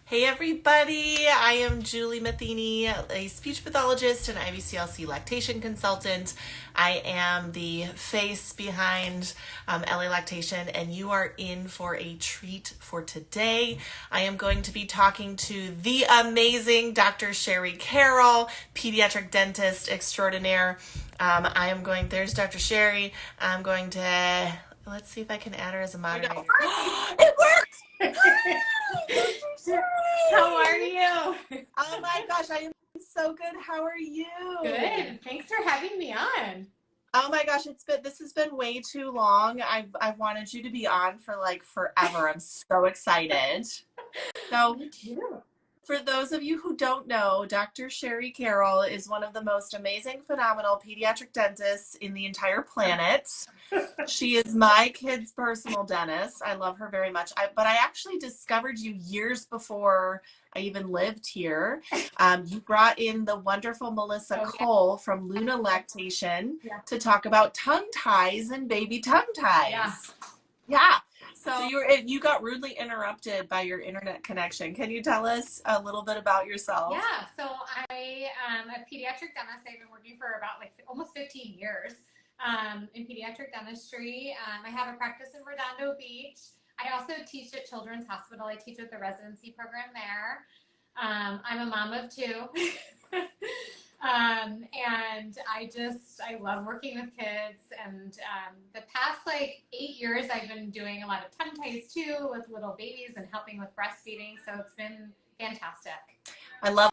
Hey everybody, I am Julie Matheny, a speech pathologist and IVCLC lactation consultant. I am the face behind LA Lactation, and you are in for a treat for today. I am going to be talking to the amazing Dr. Sheri Carroll, pediatric dentist extraordinaire. There's Dr. Sheri. I'm going to, let's see if I can add her as a moderator. It worked! How are you? Oh my gosh, I am so good. How are you? Good. Thanks for having me on. Oh my gosh, this has been way too long. I've wanted you to be on for like forever. I'm so excited. So Me too. for those of you who don't know, Dr. Sheri Carroll is one of the most amazing, phenomenal pediatric dentists in the entire planet. She is my kid's personal dentist. I love her very much. But I actually discovered you years before I even lived here. You brought in the wonderful Melissa Cole from Luna Lactation to talk about tongue ties and baby tongue ties. Yeah. So you got rudely interrupted by your internet connection. Can you tell us a little bit about yourself? Yeah. So I am a pediatric dentist. I've been working for about almost 15 years in pediatric dentistry. I have a practice in Redondo Beach. I also teach at Children's Hospital. I teach at the residency program there. I'm a mom of two. And I love working with kids. And the past 8 years, I've been doing a lot of tongue ties too with little babies and helping with breastfeeding. So it's been fantastic. I love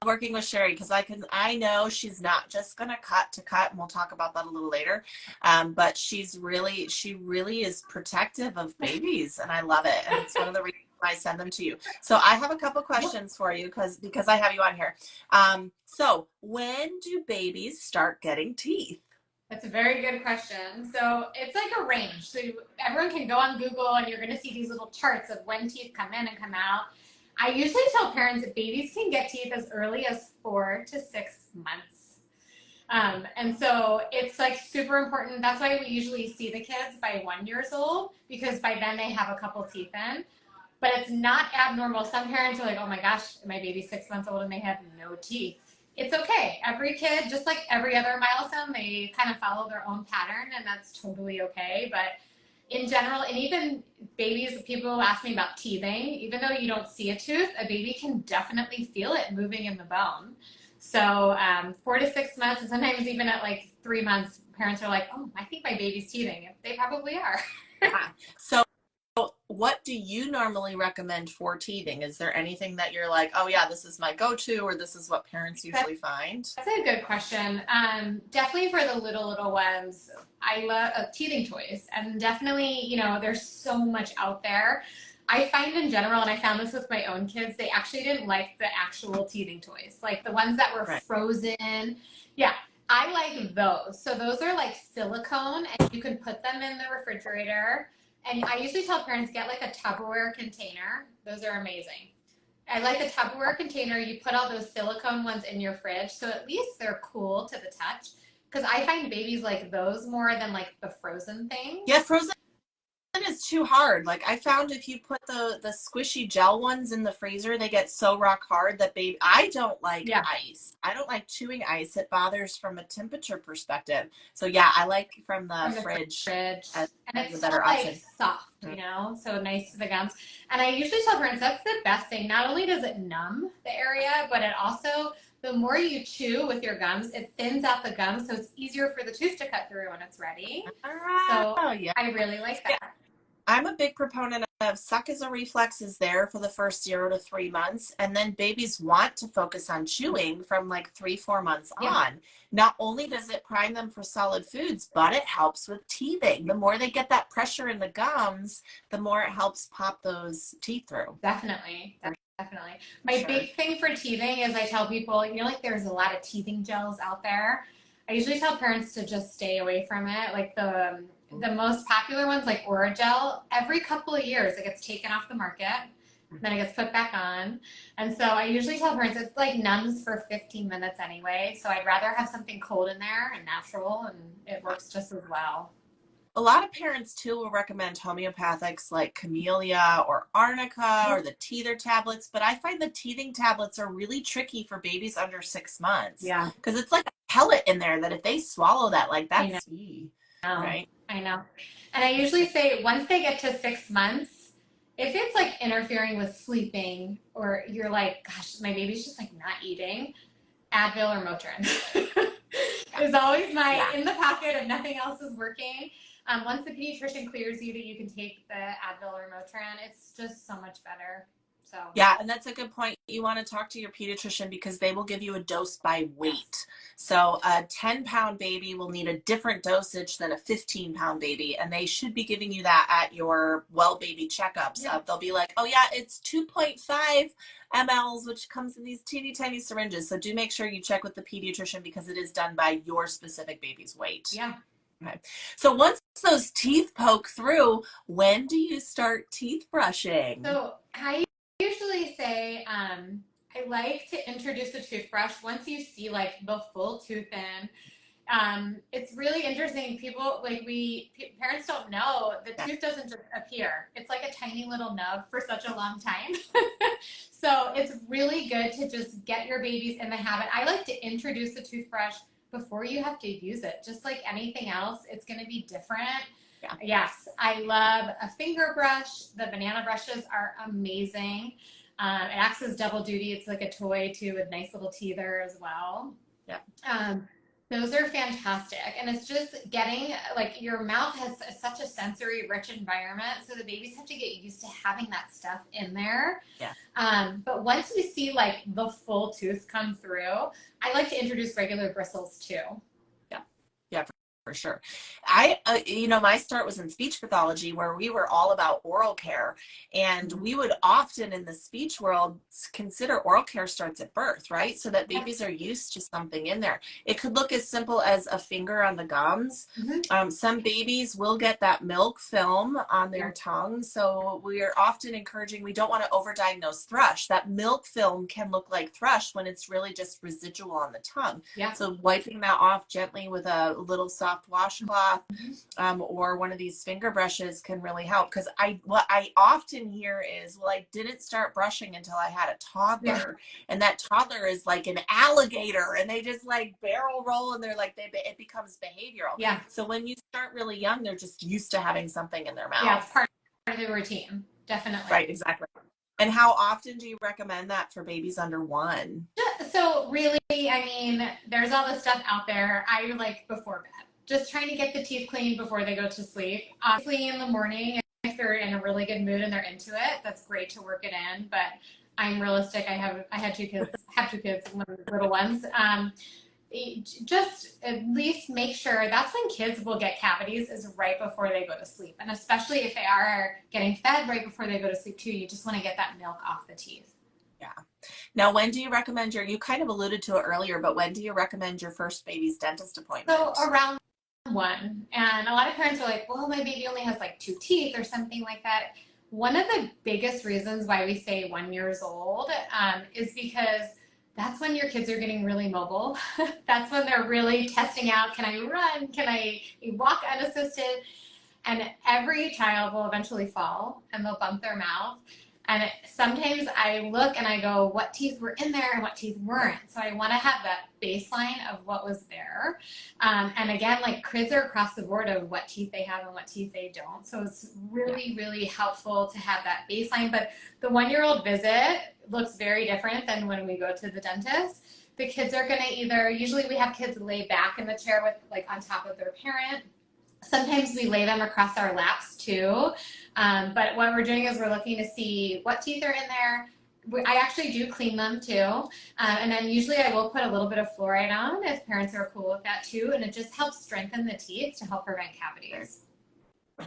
working with Sheri because I know she's not just gonna cut to cut, and we'll talk about that a little later. But she really is protective of babies, and I love it. And it's one of the reasons I send them to you. So I have a couple questions for you because I have you on here. So when do babies start getting teeth? That's a very good question. So it's like a range. So everyone can go on Google and you're going to see these little charts of when teeth come in and come out. I usually tell parents that babies can get teeth as early as 4 to 6 months. And so it's super important. That's why we usually see the kids by 1 year old, because by then they have a couple teeth in. But it's not abnormal. Some parents are like, oh my gosh, my baby's 6 months old and they have no teeth. It's okay. Every kid, just like every other milestone, they kind of follow their own pattern, and that's totally okay. But in general, and even babies, people ask me about teething. Even though you don't see a tooth, a baby can definitely feel it moving in the bone. So 4 to 6 months, and sometimes even at 3 months, parents are like, oh, I think my baby's teething. They probably are. So what do you normally recommend for teething? Is there anything that you're like, oh yeah, this is my go-to, or this is what parents usually find? That's a good question. Definitely for the little ones, I love teething toys, and definitely, there's so much out there. I find in general, and I found this with my own kids, they actually didn't like the actual teething toys, like the ones that were frozen. Yeah, I like those. So those are like silicone, and you can put them in the refrigerator. And I usually tell parents, get a Tupperware container. Those are amazing. I like a Tupperware container. You put all those silicone ones in your fridge, so at least they're cool to the touch. Because I find babies like those more than the frozen things. Yeah, frozen is too hard. I found if you put the squishy gel ones in the freezer, they get so rock hard that I don't like ice. I don't like chewing ice. It bothers from a temperature perspective. So yeah, I like from the fridge. And it's a better option. Soft, so nice to the gums. And I usually tell parents that's the best thing. Not only does it numb the area, but it also, the more you chew with your gums, it thins out the gums, so it's easier for the tooth to cut through when it's ready. So yeah. I really like that. I'm a big proponent of suck as a reflex is there for the first 0 to 3 months. And then babies want to focus on chewing from 3-4 months on. Not only does it prime them for solid foods, but it helps with teething. The more they get that pressure in the gums, the more it helps pop those teeth through. Definitely. My big thing for teething is I tell people, there's a lot of teething gels out there. I usually tell parents to just stay away from it. The most popular ones, like Oragel, every couple of years it gets taken off the market, then it gets put back on. And so I usually tell parents it's numbs for 15 minutes anyway. So I'd rather have something cold in there and natural, and it works just as well. A lot of parents too will recommend homeopathics like camellia or arnica or the teether tablets, but I find the teething tablets are really tricky for babies under 6 months. Yeah. Because it's like a pellet in there that if they swallow that, like that's right. I know. And I usually say once they get to 6 months, if it's like interfering with sleeping or you're like, gosh, my baby's just like not eating, Advil or Motrin is always my in the pocket if nothing else is working. Once the pediatrician clears you that you can take the Advil or Motrin, it's just so much better. So yeah, and that's a good point. You want to talk to your pediatrician because they will give you a dose by weight. So a 10-pound baby will need a different dosage than a 15-pound baby, and they should be giving you that at your well baby checkups. They'll be like, oh yeah, it's 2.5 mLs, which comes in these teeny tiny syringes. So do make sure you check with the pediatrician because it is done by your specific baby's weight. Yeah. Okay. So once those teeth poke through, when do you start teeth brushing? So I usually say I like to introduce the toothbrush once you see like the full tooth in. It's really interesting. People parents don't know the tooth doesn't just appear. It's like a tiny little nub for such a long time. So it's really good to just get your babies in the habit. I like to introduce the toothbrush before you have to use it. Just like anything else, it's going to be different. Yeah. Yes, I love a finger brush. The banana brushes are amazing. It acts as double duty. It's like a toy too with nice little teether as well. Yeah. Those are fantastic. And it's just getting, like, your mouth has such a sensory rich environment. So the babies have to get used to having that stuff in there. Yeah. But once we see like the full tooth come through, I like to introduce regular bristles too. Yeah. Yeah. For sure. My start was in speech pathology where we were all about oral care, and we would often in the speech world consider oral care starts at birth, right? So that babies are used to something in there. It could look as simple as a finger on the gums. Some babies will get that milk film on their tongue. So we are often encouraging, we don't want to overdiagnose thrush. That milk film can look like thrush when it's really just residual on the tongue. Yeah. So wiping that off gently with a little soft washcloth or one of these finger brushes can really help. Because what I often hear is, well, I didn't start brushing until I had a toddler, and that toddler is like an alligator, and they just like barrel roll, and they're like it becomes behavioral. Yeah. So when you start really young, they're just used to having something in their mouth. Yeah, it's part of the routine, definitely. Right, exactly. And how often do you recommend that for babies under 1? So really, I mean, there's all this stuff out there. I like before bed. Just trying to get the teeth clean before they go to sleep. Obviously in the morning, if they're in a really good mood and they're into it, that's great to work it in. But I'm realistic. I had two kids, little ones. Just at least make sure that's when kids will get cavities is right before they go to sleep. And especially if they are getting fed right before they go to sleep too, you just want to get that milk off the teeth. Yeah. Now, when do you recommend you kind of alluded to it earlier, but when do you recommend your first baby's dentist appointment? So around 1. And a lot of parents are like, well, my baby only has like 2 teeth or something like that. One of the biggest reasons why we say 1 year old is because that's when your kids are getting really mobile. That's when they're really testing out, can I run? Can I walk unassisted? And every child will eventually fall and they'll bump their mouth. And sometimes I look and I go, what teeth were in there and what teeth weren't? So I want to have that baseline of what was there. And again, like kids are across the board of what teeth they have and what teeth they don't. So it's really, really helpful to have that baseline. But the 1-year-old visit looks very different than when we go to the dentist. The kids are going to usually we have kids lay back in the chair with like on top of their parent. Sometimes we lay them across our laps too. But what we're doing is we're looking to see what teeth are in there. I actually do clean them too. And then usually I will put a little bit of fluoride on if parents are cool with that too. And it just helps strengthen the teeth to help prevent cavities.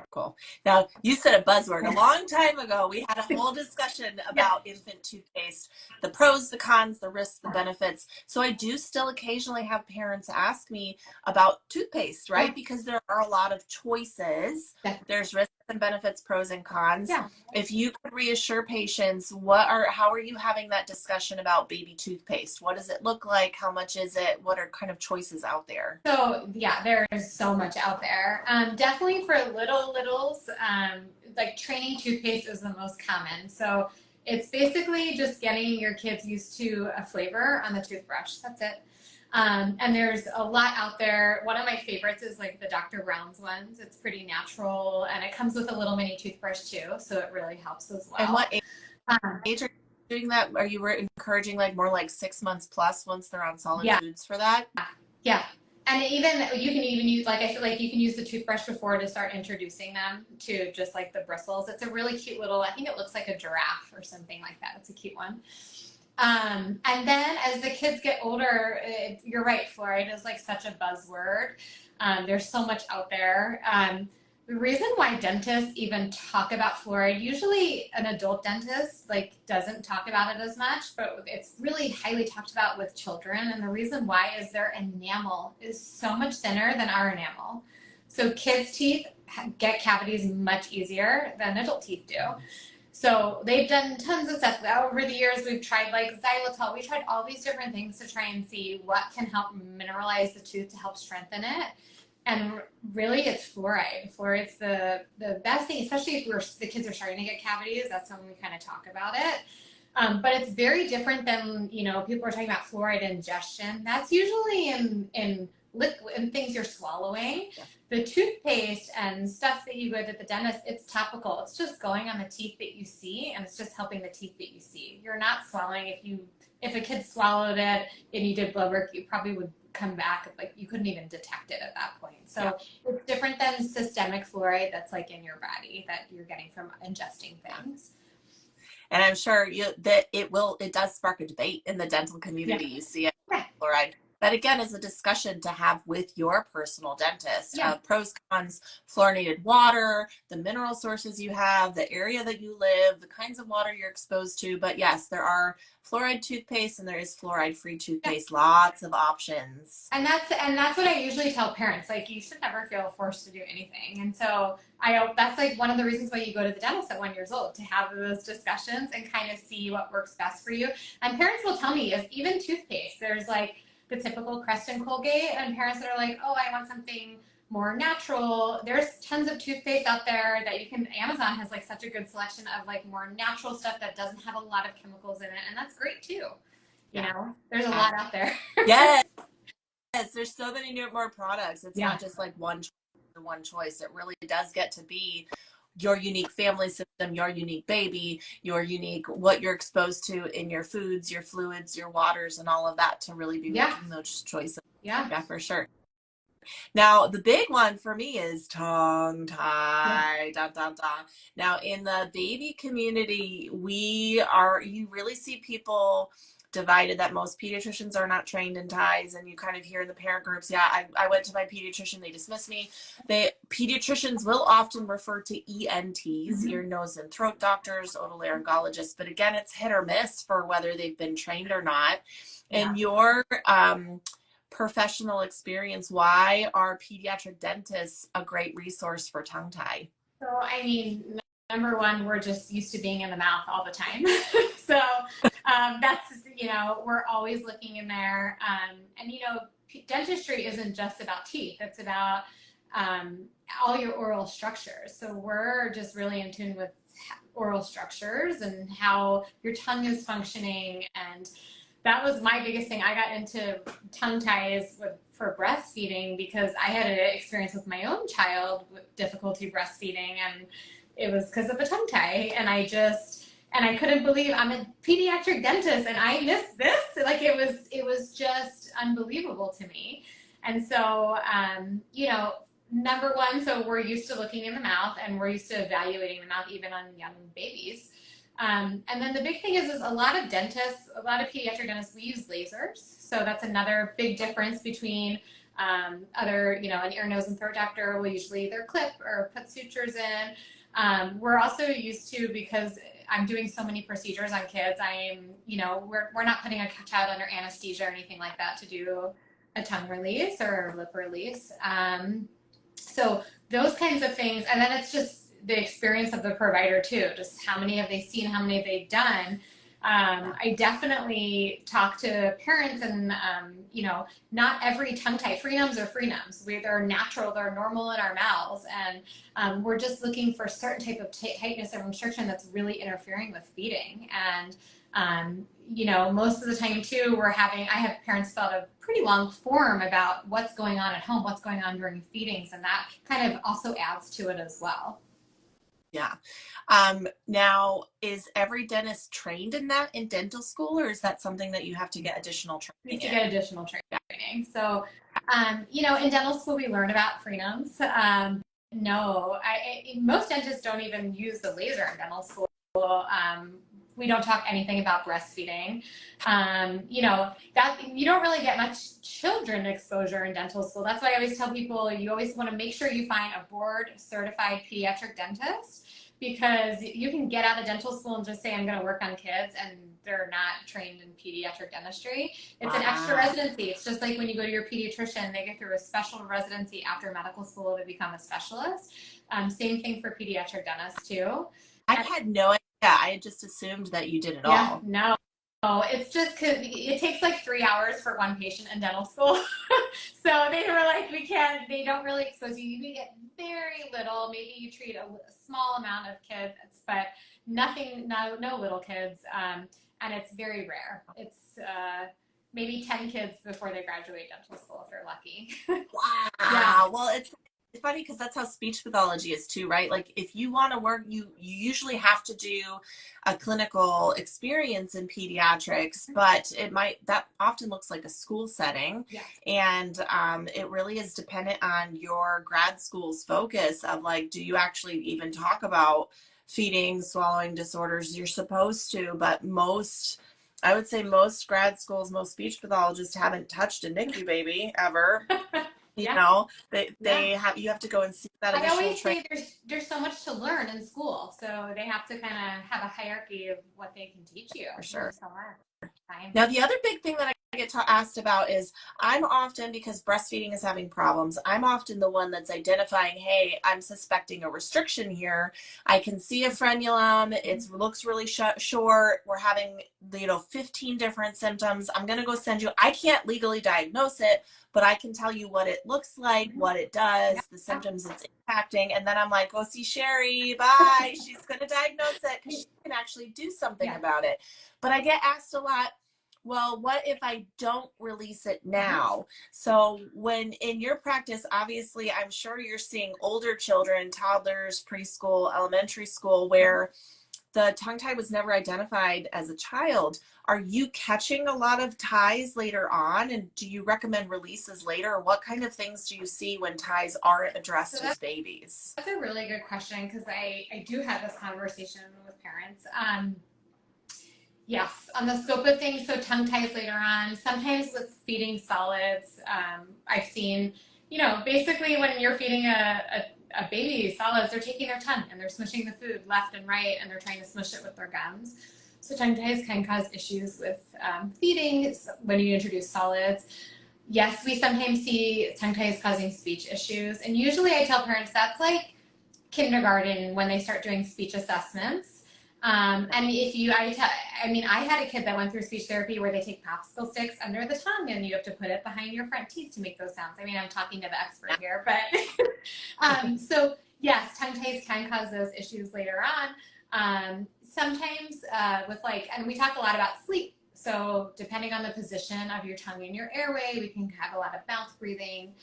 Cool. Now, you said a buzzword. A long time ago, we had a whole discussion about infant toothpaste, the pros, the cons, the risks, the benefits. So I do still occasionally have parents ask me about toothpaste, right? Because there are a lot of choices. There's risks and benefits, pros and cons. Yeah. If you could reassure patients, how are you having that discussion about baby toothpaste? What does it look like? How much is it? What are kind of choices out there? So yeah, there is so much out there. Definitely for littles, like training toothpaste is the most common. So it's basically just getting your kids used to a flavor on the toothbrush. That's it. And there's a lot out there. One of my favorites is like the Dr. Brown's ones. It's pretty natural, and it comes with a little mini toothbrush too, so it really helps as well. And what Um, age are you doing that? Are you encouraging like more like 6 months plus once they're on solid Yeah. foods for that? Yeah. And even you can even use, like I said, like you can use the toothbrush before to start introducing them to just like the bristles. It's a really cute little, I think it looks like a giraffe or something like that. It's a cute one. And then as the kids get older, you're right, fluoride is like such a buzzword. There's so much out there. The reason why dentists even talk about fluoride, usually an adult dentist like doesn't talk about it as much, but it's really highly talked about with children. And the reason why is their enamel is so much thinner than our enamel. So kids' teeth get cavities much easier than adult teeth do. So they've done tons of stuff. Over the years, we've tried like xylitol. We tried all these different things to try and see what can help mineralize the tooth to help strengthen it. And really, it's fluoride. Fluoride's the best thing, especially if the kids are starting to get cavities. That's when we kind of talk about it. But it's very different than, people are talking about fluoride ingestion. That's usually in liquid and things you're swallowing. Yeah. The toothpaste and stuff that you go to the dentist, it's topical. It's just going on the teeth that you see, and it's just helping the teeth that you see. You're not swallowing. If a kid swallowed it and you did blood work, you probably would come back, like you couldn't even detect it at that point. So yeah. It's different than systemic fluoride that's like in your body that you're getting from ingesting things. And I'm sure it does spark a debate in the dental community. Yeah. You see it, fluoride. That again is a discussion to have with your personal dentist. Yeah. Pros, cons, fluorinated water, the mineral sources you have, the area that you live, the kinds of water you're exposed to. But yes, there are fluoride toothpaste and there is fluoride-free toothpaste. Yeah. Lots of options. And that's what I usually tell parents. Like, you should never feel forced to do anything. And so that's like one of the reasons why you go to the dentist at 1 year old, to have those discussions and kind of see what works best for you. And parents will tell me, is even toothpaste, there's like the typical Crest and Colgate, and parents that are like, oh, I want something more natural. There's tons of toothpaste out there that you can, Amazon has like such a good selection of like more natural stuff that doesn't have a lot of chemicals in it, and that's great too. There's a lot out there. Yes, there's so many more products. It's Yeah. not just like one choice. It really does get to be your unique family system, your unique baby, your unique, what you're exposed to in your foods, your fluids, your waters, and all of that to really be making those choices. Yeah, for sure. Now, the big one for me is tongue tie. Yeah. Now, in the baby community, you really see people divided, that most pediatricians are not trained in ties, and you kind of hear in the parent groups, I went to my pediatrician, they dismissed me. Pediatricians will often refer to ENTs, ear, nose, and throat doctors, otolaryngologists, but again, it's hit or miss for whether they've been trained or not. Yeah. In your professional experience, why are pediatric dentists a great resource for tongue tie? So, I mean, number one, we're just used to being in the mouth all the time. So that's, we're always looking in there. And, dentistry isn't just about teeth. It's about all your oral structures. So we're just really in tune with oral structures and how your tongue is functioning. And that was my biggest thing. I got into tongue ties for breastfeeding because I had an experience with my own child with difficulty breastfeeding, and it was because of a tongue tie. And I couldn't believe I'm a pediatric dentist and I missed this. Like, it was just unbelievable to me. And so, number one, so we're used to looking in the mouth, and we're used to evaluating the mouth even on young babies. And then the big thing is a lot of pediatric dentists, we use lasers. So that's another big difference between other, an ear, nose, and throat doctor will usually either clip or put sutures in. We're also used to, because I'm doing so many procedures on kids, we're not putting a child under anesthesia or anything like that to do a tongue release or a lip release. So those kinds of things. And then it's just the experience of the provider too. Just how many have they seen? How many have they done? I definitely talk to parents, and you know, not every tongue tie, frenums are frenums. They're natural, they're normal in our mouths, and we're just looking for a certain type of tightness or restriction that's really interfering with feeding. And you know, most of the time too, I have parents fill out a pretty long form about what's going on at home, what's going on during feedings, and that kind of also adds to it as well. Yeah. Now, is every dentist trained in that in dental school, or is that something that you have to get additional training to get additional training. So, you know, in dental school, we learn about frenums. No, most dentists don't even use the laser in dental school. We don't talk anything about breastfeeding. You know, that you don't really get much children exposure in dental school. That's why I always tell people, you always want to make sure you find a board certified pediatric dentist, because you can get out of dental school and just say, I'm going to work on kids, and they're not trained in pediatric dentistry. It's an extra residency. It's just like when you go to your pediatrician, they go through a special residency after medical school to become a specialist. Same thing for pediatric dentists too. I had no idea. I had just assumed that you did it all. No. It's just because it takes like 3 hours for one patient in dental school. So they were like, they don't really expose you. You get very little. Maybe you treat a small amount of kids, but no little kids. And it's very rare. It's maybe 10 kids before they graduate dental school if they're lucky. Wow. Yeah. Well, it's funny because that's how speech pathology is too, right? Like if you want to work, you usually have to do a clinical experience in pediatrics, but that often looks like a school setting. Yeah. And it really is dependent on your grad school's focus of like, do you actually even talk about feeding, swallowing disorders? You're supposed to, but I would say most grad schools, most speech pathologists haven't touched a NICU baby ever. You know, you have to go and see that additional I always say there's so much to learn in school, so they have to kind of have a hierarchy of what they can teach you. For sure. So Now, the other big thing that I get asked about is I'm often, because breastfeeding is having problems, I'm often the one that's identifying, hey, I'm suspecting a restriction here. I can see a frenulum. It looks really short. We're having, 15 different symptoms. I'm going to go send you. I can't legally diagnose it, but I can tell you what it looks like, what it does, the symptoms it's impacting. And then I'm like, go see Sheri. Bye. She's going to diagnose it because she can actually do something about it. But I get asked a lot, well, what if I don't release it now? So when in your practice, obviously, I'm sure you're seeing older children, toddlers, preschool, elementary school, where the tongue tie was never identified as a child. Are you catching a lot of ties later on? And do you recommend releases later? Or what kind of things do you see when ties aren't addressed as babies? That's a really good question, because I do have this conversation with parents. Yes, on the scope of things, so tongue ties later on, sometimes with feeding solids, I've seen, basically when you're feeding a baby solids, they're taking their tongue and they're smushing the food left and right, and they're trying to smush it with their gums. So tongue ties can cause issues with feeding when you introduce solids. Yes, we sometimes see tongue ties causing speech issues, and usually I tell parents that's like kindergarten when they start doing speech assessments. And I had a kid that went through speech therapy where they take popsicle sticks under the tongue and you have to put it behind your front teeth to make those sounds. I mean, I'm talking to the expert here, but so yes, tongue ties can cause those issues later on. Sometimes and we talk a lot about sleep. So depending on the position of your tongue in your airway, we can have a lot of mouth breathing.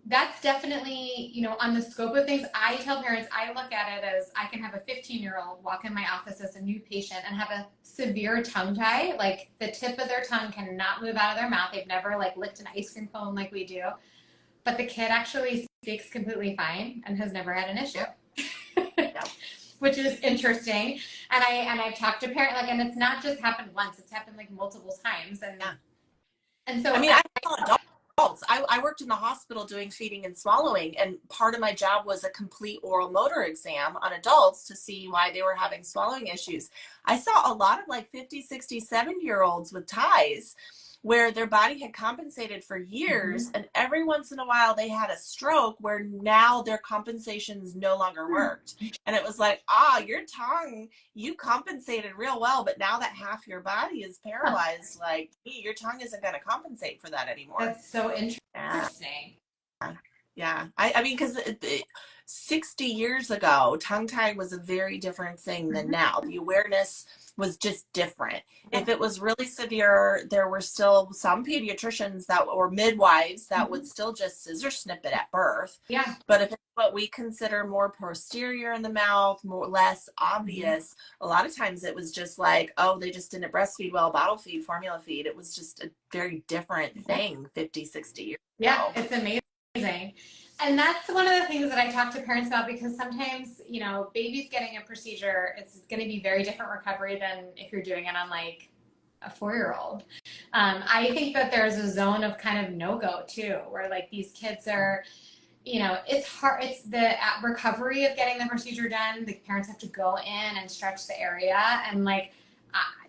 That's definitely, on the scope of things, I tell parents, I look at it as I can have a 15-year-old walk in my office as a new patient and have a severe tongue tie, like the tip of their tongue cannot move out of their mouth. They've never licked an ice cream cone like we do, but the kid actually speaks completely fine and has never had an issue, which is interesting. And I've talked to parents, and it's not just happened once, it's happened multiple times. And so I saw adults. I worked in the hospital doing feeding and swallowing, and part of my job was a complete oral motor exam on adults to see why they were having swallowing issues. I saw a lot of 50, 60, 70-year-olds with ties where their body had compensated for years, and every once in a while they had a stroke where now their compensations no longer worked. And it was like, your tongue, you compensated real well, but now that half your body is paralyzed, like your tongue isn't going to compensate for that anymore. That's so interesting. Yeah. I mean, because 60 years ago, tongue tie was a very different thing than now. The awareness was just different. If it was really severe, there were still some pediatricians or midwives that would still just scissor snip it at birth. Yeah. But if it's what we consider more posterior in the mouth, less obvious, a lot of times it was just like, they just didn't breastfeed well, bottle feed, formula feed. It was just a very different thing 50, 60 years ago. It's amazing. And that's one of the things that I talk to parents about, because sometimes, babies getting a procedure, it's going to be very different recovery than if you're doing it on like a 4-year-old. I think that there's a zone of kind of no-go too, where like these kids are, it's hard. It's the recovery of getting the procedure done. The parents have to go in and stretch the area, and like,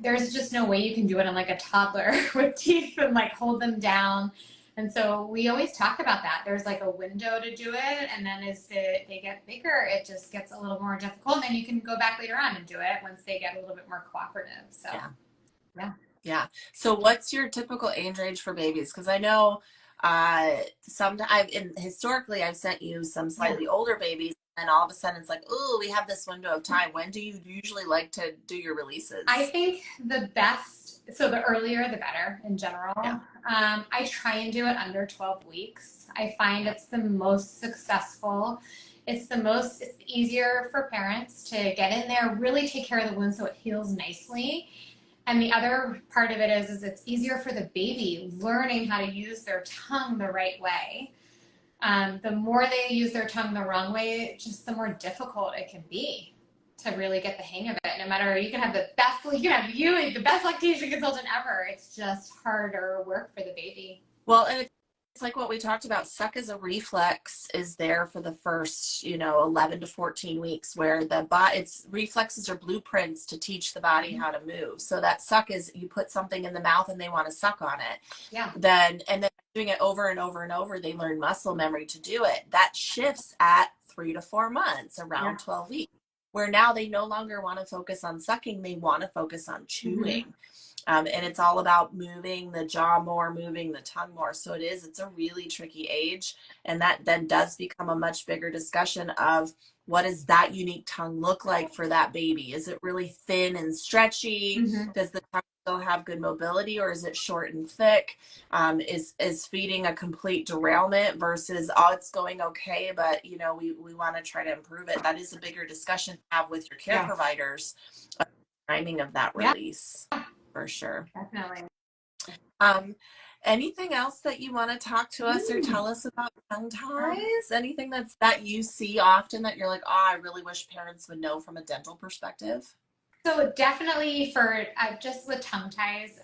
there's just no way you can do it on like a toddler with teeth and like hold them down. And so we always talk about that. There's like a window to do it, and then as they get bigger, it just gets a little more difficult. And then you can go back later on and do it once they get a little bit more cooperative. So, yeah. So what's your typical age range for babies? Because I know historically I've sent you some slightly older babies, and all of a sudden it's like, we have this window of time. When do you usually like to do your releases? I think the earlier the better in general. Yeah. I try and do it under 12 weeks. I find it's the most successful. It's easier for parents to get in there, really take care of the wound so it heals nicely. And the other part of it is it's easier for the baby learning how to use their tongue the right way. The more they use their tongue the wrong way, just the more difficult it can be to really get the hang of it. No matter, you can have the best lactation consultant ever. It's just harder work for the baby. Well, and it's like what we talked about. Suck as a reflex is there for the first, 11 to 14 weeks, where its reflexes are blueprints to teach the body how to move. So that suck is, you put something in the mouth and they want to suck on it. Yeah. Then doing it over and over and over, they learn muscle memory to do it. That shifts at 3 to 4 months, around 12 weeks. Where now they no longer want to focus on sucking, they want to focus on chewing. And it's all about moving the jaw more, moving the tongue more. So it's a really tricky age. And that then does become a much bigger discussion of, what does that unique tongue look like for that baby? Is it really thin and stretchy? Does the tongue still have good mobility, or is it short and thick? Is feeding a complete derailment versus, it's going okay, but we want to try to improve it? That is a bigger discussion to have with your care providers, timing of that release, for sure. Definitely. Anything else that you want to talk to us or tell us about tongue ties? Anything that you see often that you're like, I really wish parents would know from a dental perspective? So definitely for just with tongue ties,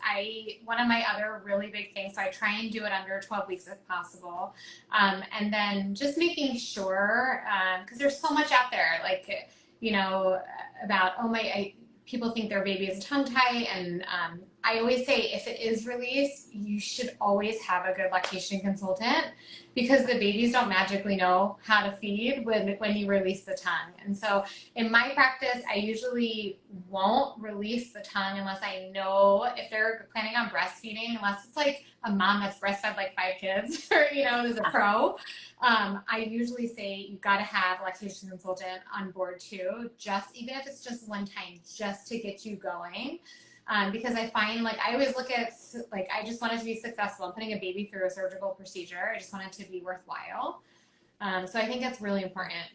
one of my other really big things, so I try and do it under 12 weeks if possible. And then just making sure, because there's so much out there, like, about, people think their baby is a tongue tie. And I always say, if it is released, you should always have a good lactation consultant, because the babies don't magically know how to feed when you release the tongue. And so in my practice, I usually won't release the tongue unless I know if they're planning on breastfeeding, unless it's like a mom that's breastfed like 5 kids or, is a pro. I usually say you've got to have a lactation consultant on board too, even if it's just one time, just to get you going. Because I find, I always look at, I just want it to be successful. I'm putting a baby through a surgical procedure. I just want it to be worthwhile. So I think that's really important.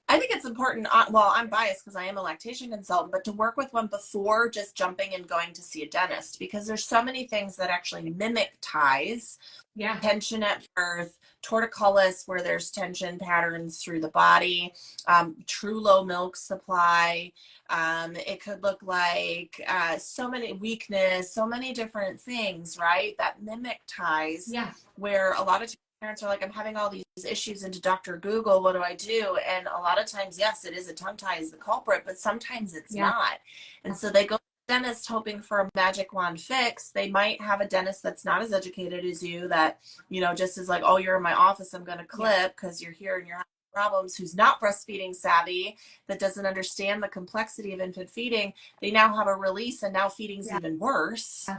I think it's important. I'm biased because I am a lactation consultant, but to work with one before just jumping and going to see a dentist, because there's so many things that actually mimic ties. Yeah. Tension at birth, torticollis, where there's tension patterns through the body, true low milk supply. It could look like so many weakness, so many different things, right? That mimic ties. Yeah. Where a lot of parents are like, I'm having all these issues into Dr. Google, what do I do? And a lot of times, yes, it is a tongue tie is the culprit, but sometimes it's not. And so they go to dentist hoping for a magic wand fix. They might have a dentist that's not as educated as you, that, you know, just is like, oh, you're in my office, I'm going to clip because you're here and you're having problems, who's not breastfeeding savvy, that doesn't understand the complexity of infant feeding. They now have a release and now feeding's even worse.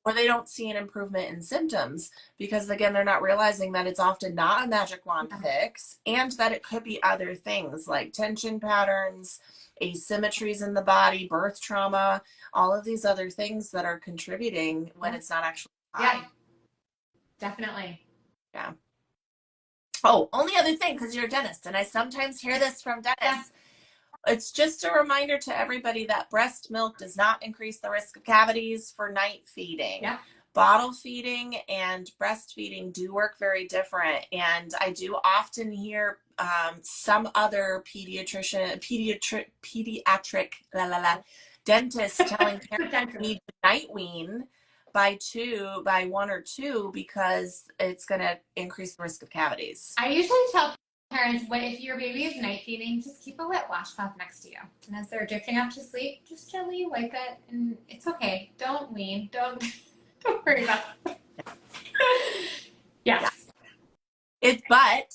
Or they don't see an improvement in symptoms because, again, they're not realizing that it's often not a magic wand fix, and that it could be other things like tension patterns, asymmetries in the body, birth trauma, all of these other things that are contributing when it's not actually high. Yeah, definitely. Yeah. Oh, only other thing, because you're a dentist, and I sometimes hear this from dentists. It's just a reminder to everybody that breast milk does not increase the risk of cavities for night feeding. Yeah. Bottle feeding and breastfeeding do work very different. And I do often hear some other pediatric dentist telling parents to need to night wean by 1 or 2 because it's going to increase the risk of cavities. I usually tell parents, if your baby is night feeding, just keep a wet washcloth next to you. And as they're drifting off to sleep, just gently wipe it, and it's okay. Don't wean. Don't worry about it. Yes. But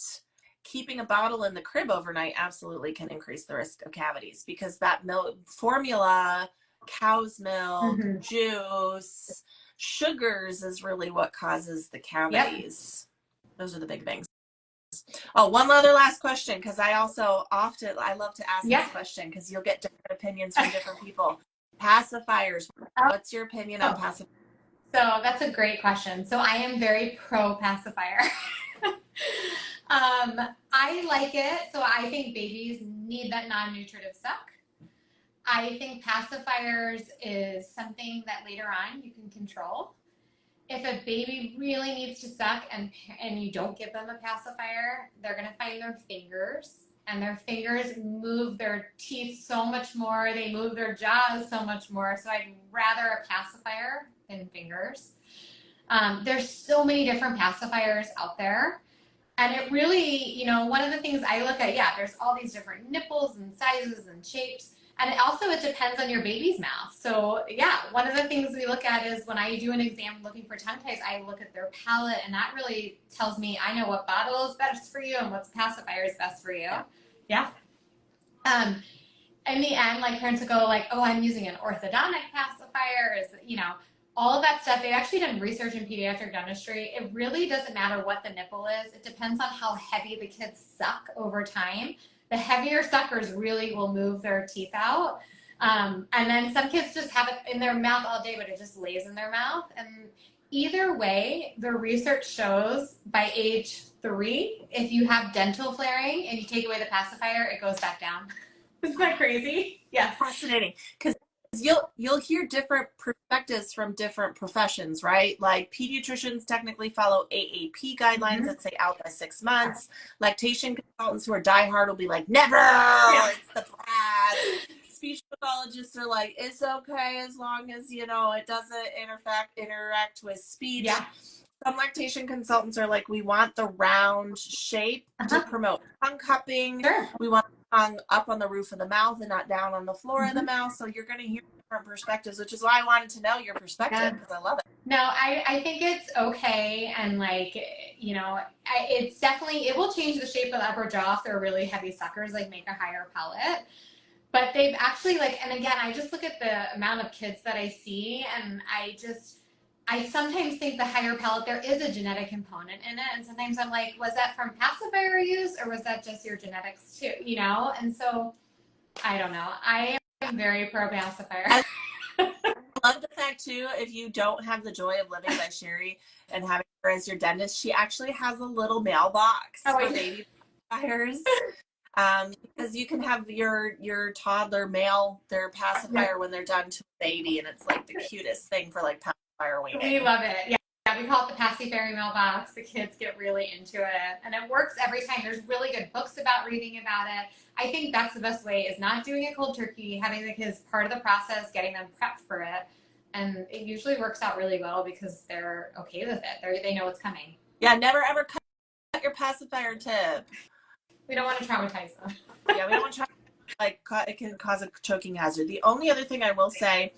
keeping a bottle in the crib overnight absolutely can increase the risk of cavities, because that milk formula, cow's milk, juice, sugars is really what causes the cavities. Those are the big things. Oh, one other last question, because I love to ask this question because you'll get different opinions from different people. Pacifiers. What's your opinion on pacifiers? So that's a great question. So I am very pro pacifier. I like it. So I think babies need that non-nutritive suck. I think pacifiers is something that later on you can control. If a baby really needs to suck and you don't give them a pacifier, they're going to find their fingers, and their fingers move their teeth so much more. They move their jaws so much more. So I'd rather a pacifier than fingers. There's so many different pacifiers out there. And it really, you know, one of the things I look at, there's all these different nipples and sizes and shapes. And it depends on your baby's mouth. So one of the things we look at is when I do an exam looking for tongue ties, I look at their palate, and that really tells me I know what bottle is best for you and what's pacifier is best for you. Yeah. In the end, like, parents will go like, oh, I'm using an orthodontic pacifier, all of that stuff. They've actually done research in pediatric dentistry. It really doesn't matter what the nipple is. It depends on how heavy the kids suck over time. The heavier suckers really will move their teeth out. And then some kids just have it in their mouth all day, but it just lays in their mouth. And either way, the research shows by age 3, if you have dental flaring and you take away the pacifier, it goes back down. Isn't that crazy? Yeah. Fascinating. Because you'll hear different perspectives from different professions, right? Like pediatricians technically follow AAP guidelines that say out by 6 months. Lactation consultants who are diehard will be like, never, it's the brat. Speech pathologists are like, it's okay as long as, it doesn't interact with speech. Yeah. Some lactation consultants are like, we want the round shape to promote tongue cupping. Sure. We want tongue up on the roof of the mouth and not down on the floor of the mouth. So you're going to hear different perspectives, which is why I wanted to know your perspective, because I love it. No, I think it's okay. And it's definitely, it will change the shape of the upper jaw if they're really heavy suckers, like make a higher palate. But they've actually and again, I just look at the amount of kids that I see, and I sometimes think the higher palate, there is a genetic component in it. And sometimes I'm like, was that from pacifier use, or was that just your genetics too? And so I don't know. I am very pro pacifier. I love the fact too, if you don't have the joy of living by Sheri and having her as your dentist, she actually has a little mailbox for baby pacifiers. Because you can have your toddler mail their pacifier when they're done to a baby, and it's like the cutest thing for like pacifier weaning. We love it. Yeah, we call it the pacifier mailbox. The kids get really into it, and it works every time. There's really good books about reading about it. I think that's the best way, is not doing it cold turkey, having the kids part of the process, getting them prepped for it, and it usually works out really well because they're okay with it. They know what's coming. Yeah, never ever cut your pacifier tip. We don't want to traumatize them. Yeah, we don't want to it can cause a choking hazard. The only other thing I will say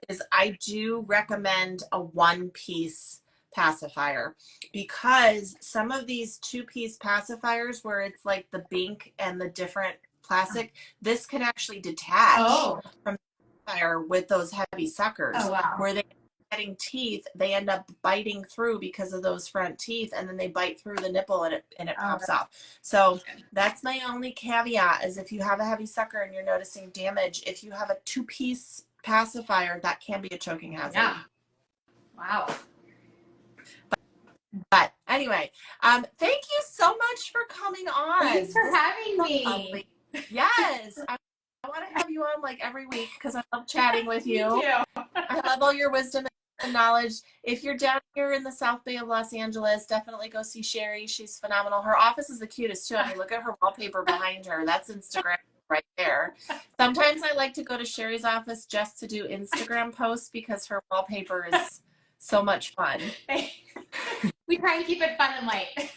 is I do recommend a one-piece pacifier, because some of these two-piece pacifiers where it's like the Bink and the different plastic, this can actually detach from the pacifier with those heavy suckers. Oh, wow. Where they getting teeth, they end up biting through because of those front teeth, and then they bite through the nipple and it pops off. So that's my only caveat, is if you have a heavy sucker and you're noticing damage, if you have a two-piece pacifier, that can be a choking hazard. Yeah. Wow. But anyway, thank you so much for coming on. Thanks for having me. Lovely. Yes. I want to have you on like every week because I love chatting with you. Me too. I love all your wisdom and knowledge. If you're down here in the South Bay of Los Angeles, definitely go see Sheri. She's phenomenal. Her office is the cutest too. I mean, look at her wallpaper behind her. That's Instagram right there. Sometimes I like to go to Sheri's office just to do Instagram posts because her wallpaper is so much fun. We try and keep it fun and light.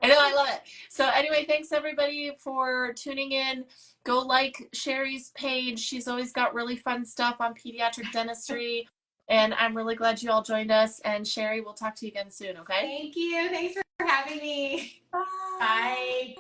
I know, I love it. So anyway, thanks everybody for tuning in. Go like Sheri's page. She's always got really fun stuff on pediatric dentistry. And I'm really glad you all joined us. And Sheri, we'll talk to you again soon, okay? Thank you. Thanks for having me. Bye. Bye.